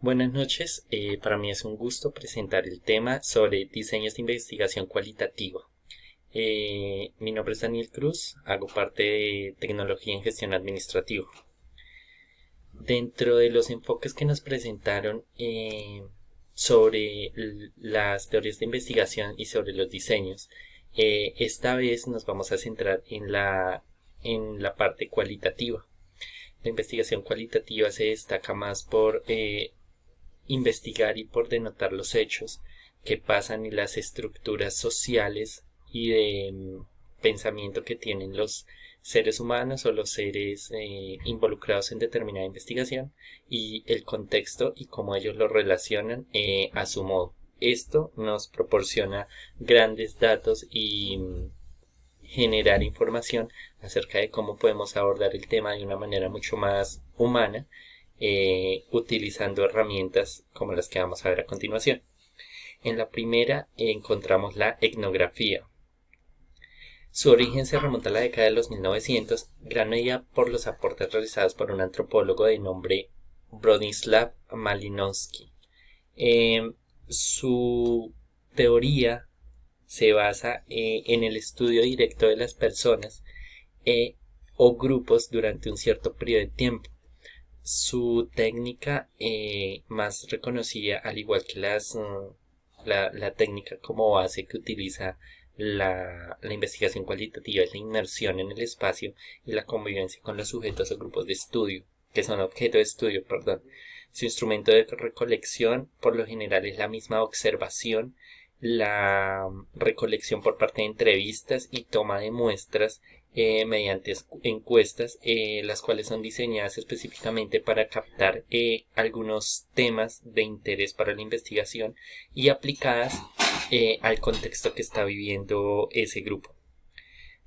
Buenas noches, para mí es un gusto presentar el tema sobre diseños de investigación cualitativa. Mi nombre es Daniel Cruz, hago parte de Tecnología en Gestión Administrativa. Dentro de los enfoques que nos presentaron sobre las teorías de investigación y sobre los diseños, esta vez nos vamos a centrar en la parte cualitativa. La investigación cualitativa se destaca más por investigar y por denotar los hechos que pasan en las estructuras sociales y de pensamiento que tienen los seres humanos o los seres involucrados en determinada investigación y el contexto y cómo ellos lo relacionan a su modo. Esto nos proporciona grandes datos y generar información acerca de cómo podemos abordar el tema de una manera mucho más humana, utilizando herramientas como las que vamos a ver a continuación. En la primera encontramos la etnografía. Su origen se remonta a la década de los 1900, gran medida por los aportes realizados por un antropólogo de nombre Bronislaw Malinowski. Su teoría se basa en el estudio directo de las personas o grupos durante un cierto periodo de tiempo. Su técnica más reconocida, al igual que la técnica como base que utiliza la investigación cualitativa, es la inmersión en el espacio y la convivencia con los sujetos o grupos de estudio, que son objeto de estudio, perdón. Su instrumento de recolección, por lo general, es la misma observación, la recolección por parte de entrevistas y toma de muestras mediante encuestas, las cuales son diseñadas específicamente para captar algunos temas de interés para la investigación y aplicadas al contexto que está viviendo ese grupo.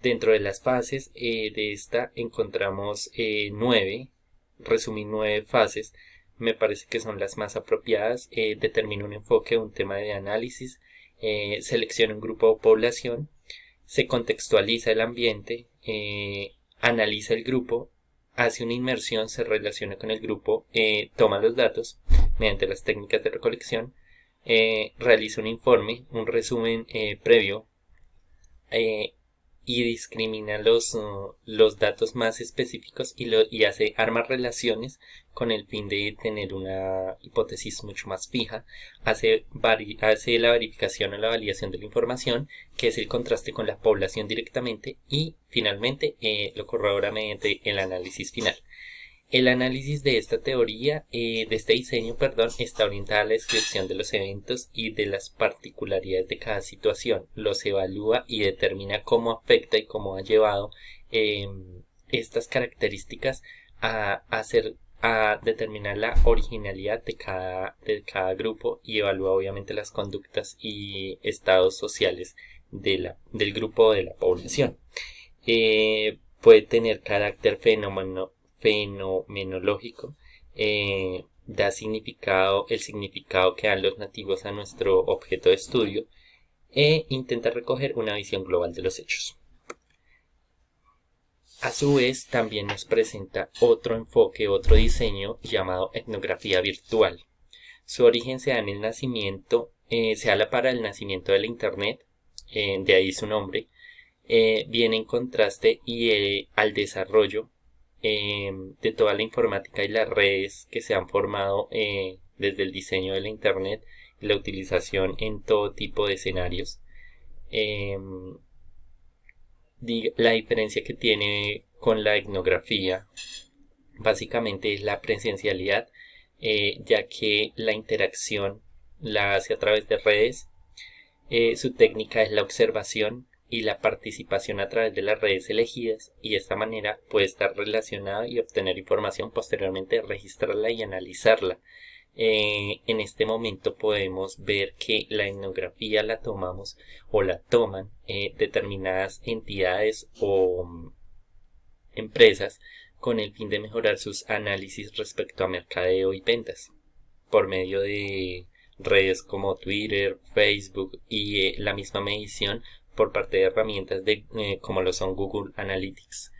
Dentro de las fases de esta encontramos 9, resumí 9 fases, me parece que son las más apropiadas. Determina un enfoque, un tema de análisis, selecciona un grupo o población, se contextualiza el ambiente, analiza el grupo, hace una inmersión, se relaciona con el grupo, toma los datos mediante las técnicas de recolección, realiza un informe, un resumen previo, y discrimina los datos más específicos y arma relaciones con el fin de tener una hipótesis mucho más fija. Hace la verificación o la validación de la información, que es el contraste con la población directamente, y finalmente lo corrobora mediante el análisis final. El análisis de esta teoría, de este diseño, perdón, está orientada a la descripción de los eventos y de las particularidades de cada situación. Los evalúa y determina cómo afecta y cómo ha llevado estas características a determinar la originalidad de cada grupo, y evalúa obviamente las conductas y estados sociales del grupo o de la población. Puede tener carácter fenomenológico, da el significado que dan los nativos a nuestro objeto de estudio, e intenta recoger una visión global de los hechos. A su vez, también nos presenta otro enfoque, otro diseño llamado etnografía virtual. Su origen se da en el nacimiento, se da para el nacimiento de la Internet, de ahí su nombre, viene en contraste y al desarrollo de toda la informática y las redes que se han formado desde el diseño de la Internet y la utilización en todo tipo de escenarios. La diferencia que tiene con la etnografía básicamente es la presencialidad, ya que la interacción la hace a través de redes. Su técnica es la observación y la participación a través de las redes elegidas, y de esta manera puede estar relacionada y obtener información, posteriormente registrarla y analizarla. En este momento podemos ver que la etnografía la tomamos o la toman determinadas entidades o empresas con el fin de mejorar sus análisis respecto a mercadeo y ventas por medio de redes como Twitter, Facebook y la misma medición por parte de herramientas como lo son Google Analytics.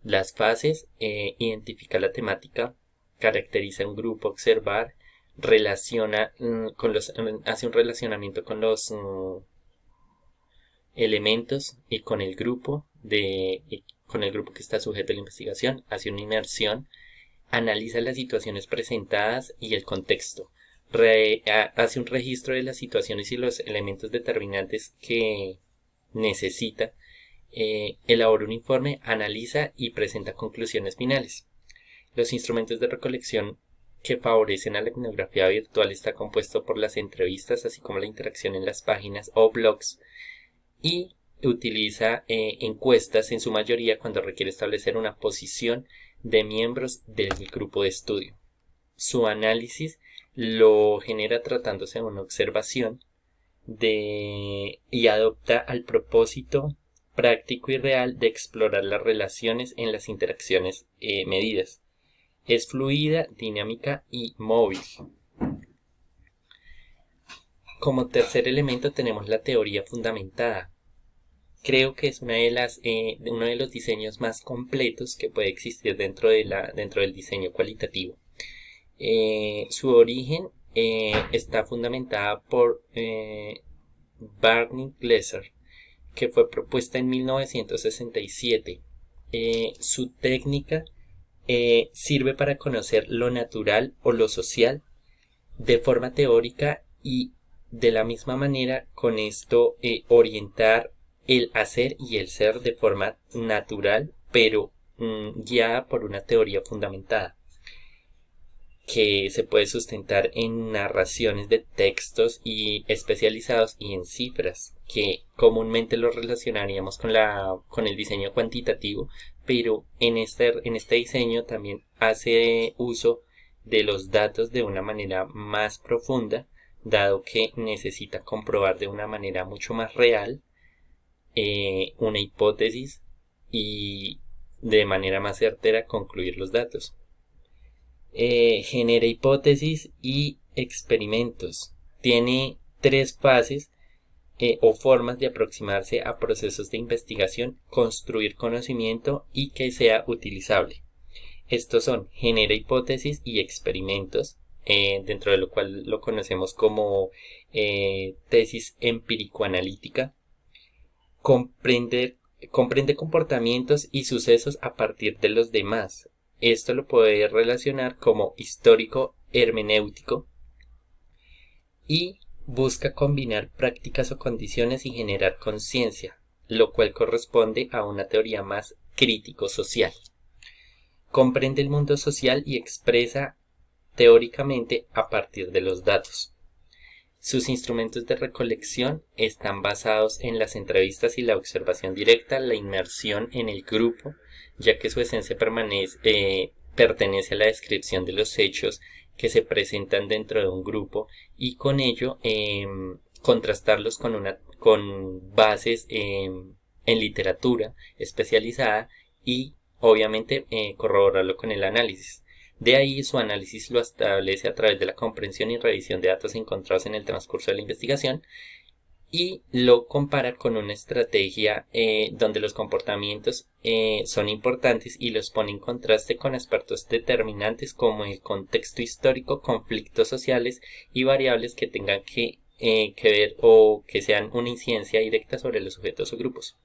Las fases: identifica la temática, caracteriza un grupo, observar, relaciona hace un relacionamiento con los elementos y con el grupo con el grupo que está sujeto a la investigación, hace una inmersión, analiza las situaciones presentadas y el contexto, hace un registro de las situaciones y los elementos determinantes que necesita, elabora un informe, analiza y presenta conclusiones finales. Los instrumentos de recolección que favorecen a la etnografía virtual está compuesto por las entrevistas, así como la interacción en las páginas o blogs, y utiliza encuestas en su mayoría cuando requiere establecer una posición de miembros del grupo de estudio. Su análisis lo genera tratándose de una observación y adopta al propósito práctico y real de explorar las relaciones en las interacciones medidas. Es fluida, dinámica y móvil. Como tercer elemento tenemos la teoría fundamentada. Creo que es uno de los diseños más completos que puede existir dentro del diseño cualitativo. Su origen está fundamentada por Barney Glesser, que fue propuesta en 1967. Su técnica sirve para conocer lo natural o lo social de forma teórica y de la misma manera con esto orientar el hacer y el ser de forma natural, pero guiada por una teoría fundamentada que se puede sustentar en narraciones de textos y especializados y en cifras, que comúnmente lo relacionaríamos con el diseño cuantitativo, pero en este diseño también hace uso de los datos de una manera más profunda, dado que necesita comprobar de una manera mucho más real una hipótesis y de manera más certera concluir los datos. Genera hipótesis y experimentos. Tiene 3 fases o formas de aproximarse a procesos de investigación, construir conocimiento y que sea utilizable. Estos son genera hipótesis y experimentos, dentro de lo cual lo conocemos como tesis empírico-analítica. Comprende comportamientos y sucesos a partir de los demás. Esto lo puede relacionar como histórico hermenéutico y busca combinar prácticas o condiciones y generar conciencia, lo cual corresponde a una teoría más crítico-social. Comprende el mundo social y expresa teóricamente a partir de los datos. Sus instrumentos de recolección están basados en las entrevistas y la observación directa, la inmersión en el grupo, ya que su esencia pertenece a la descripción de los hechos que se presentan dentro de un grupo y con ello contrastarlos con bases en literatura especializada y obviamente corroborarlo con el análisis. De ahí su análisis lo establece a través de la comprensión y revisión de datos encontrados en el transcurso de la investigación y lo compara con una estrategia donde los comportamientos son importantes y los pone en contraste con aspectos determinantes como el contexto histórico, conflictos sociales y variables que tengan que ver o que sean una incidencia directa sobre los sujetos o grupos.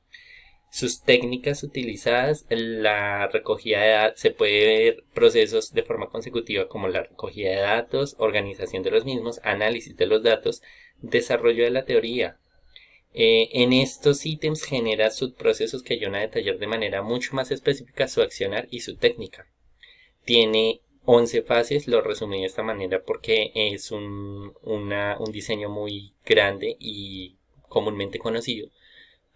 Sus técnicas utilizadas, la recogida de datos, se puede ver procesos de forma consecutiva como la recogida de datos, organización de los mismos, análisis de los datos, desarrollo de la teoría. En estos ítems genera subprocesos que ayudan a detallar de manera mucho más específica su accionar y su técnica. Tiene 11 fases, lo resumí de esta manera porque es un diseño muy grande y comúnmente conocido,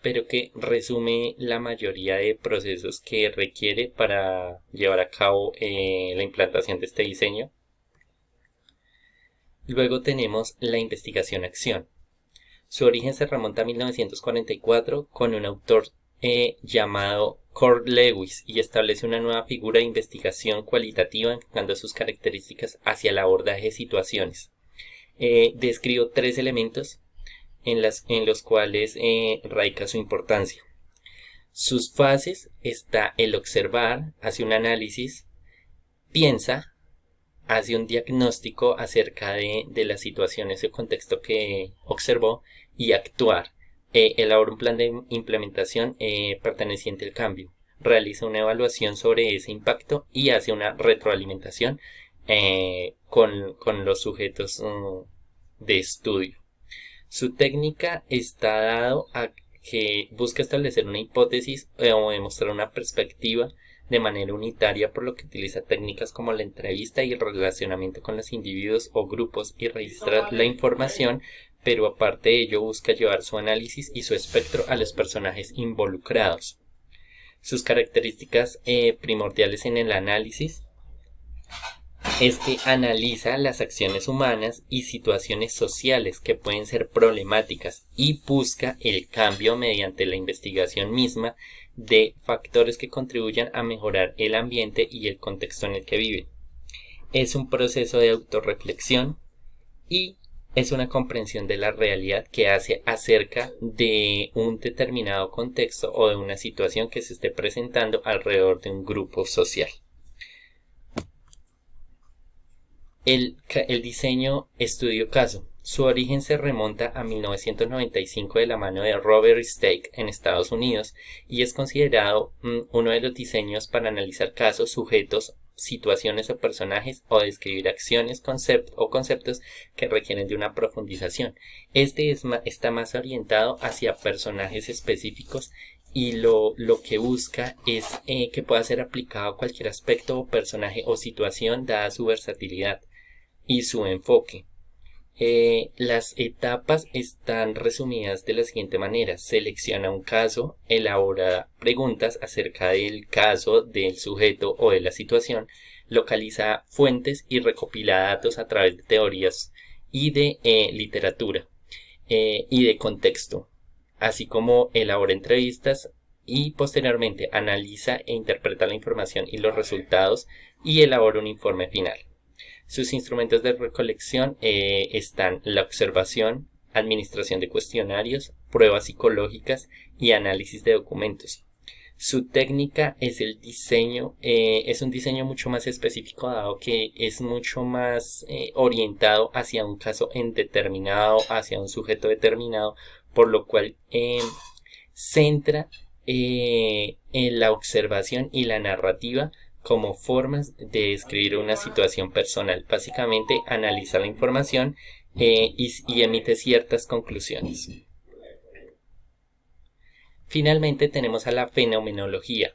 pero que resume la mayoría de procesos que requiere para llevar a cabo la implantación de este diseño. Luego tenemos la investigación-acción. Su origen se remonta a 1944 con un autor llamado Kurt Lewis y establece una nueva figura de investigación cualitativa enfocando sus características hacia el abordaje de situaciones. Describo 3 elementos en los cuales radica su importancia. Sus fases está el observar, hace un análisis, piensa, hace un diagnóstico acerca de las situaciones y el contexto que observó y actuar. Elabora un plan de implementación perteneciente al cambio. Realiza una evaluación sobre ese impacto y hace una retroalimentación con los sujetos de estudio. Su técnica está dado a que busca establecer una hipótesis o demostrar una perspectiva de manera unitaria, por lo que utiliza técnicas como la entrevista y el relacionamiento con los individuos o grupos y registra la información, pero aparte de ello busca llevar su análisis y su espectro a los personajes involucrados. Sus características primordiales en el análisis es que analiza las acciones humanas y situaciones sociales que pueden ser problemáticas y busca el cambio mediante la investigación misma de factores que contribuyan a mejorar el ambiente y el contexto en el que vive. Es un proceso de autorreflexión y es una comprensión de la realidad que hace acerca de un determinado contexto o de una situación que se esté presentando alrededor de un grupo social. El diseño estudio caso. Su origen se remonta a 1995 de la mano de Robert Stake en Estados Unidos y es considerado uno de los diseños para analizar casos, sujetos, situaciones o personajes o describir acciones o conceptos que requieren de una profundización. Está más orientado hacia personajes específicos y lo que busca es que pueda ser aplicado a cualquier aspecto o personaje o situación dada su versatilidad y su enfoque. Las etapas están resumidas de la siguiente manera: selecciona un caso, elabora preguntas acerca del caso, del sujeto o de la situación, localiza fuentes y recopila datos a través de teorías y de literatura y de contexto, así como elabora entrevistas y posteriormente analiza e interpreta la información y los resultados y elabora un informe final. Sus instrumentos de recolección están la observación, administración de cuestionarios, pruebas psicológicas y análisis de documentos. Su técnica es el diseño, es un diseño mucho más específico, dado que es mucho más orientado hacia un caso en determinado, hacia un sujeto determinado, por lo cual centra en la observación y la narrativa como formas de describir una situación personal. Básicamente analiza la información y emite ciertas conclusiones. Finalmente tenemos a la fenomenología.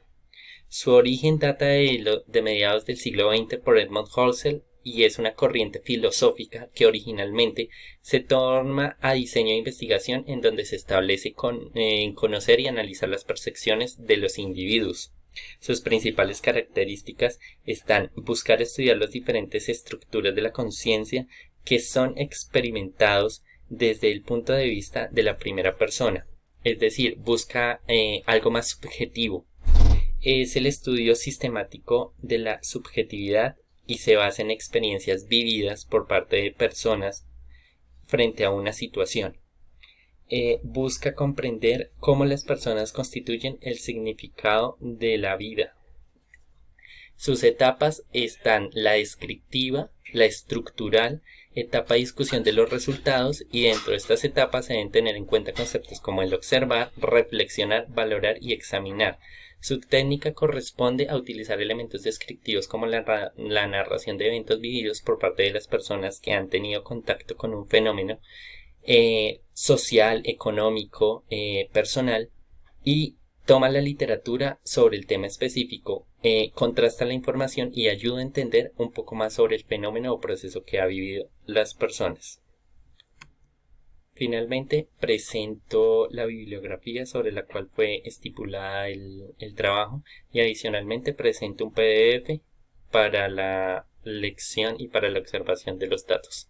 Su origen data de mediados del siglo XX por Edmund Husserl y es una corriente filosófica que originalmente se toma a diseño e investigación, en donde se establece conocer y analizar las percepciones de los individuos. Sus principales características están: buscar estudiar las diferentes estructuras de la conciencia que son experimentados desde el punto de vista de la primera persona, es decir, busca algo más subjetivo. Es el estudio sistemático de la subjetividad y se basa en experiencias vividas por parte de personas frente a una situación. Busca comprender cómo las personas constituyen el significado de la vida. Sus etapas están la descriptiva, la estructural, etapa de discusión de los resultados, y dentro de estas etapas se deben tener en cuenta conceptos como el observar, reflexionar, valorar y examinar. Su técnica corresponde a utilizar elementos descriptivos como la narración de eventos vividos por parte de las personas que han tenido contacto con un fenómeno social, económico, personal, y toma la literatura sobre el tema específico, contrasta la información y ayuda a entender un poco más sobre el fenómeno o proceso que ha vivido las personas. Finalmente presento la bibliografía sobre la cual fue estipulada el trabajo, y adicionalmente presento un PDF para la lección y para la observación de los datos.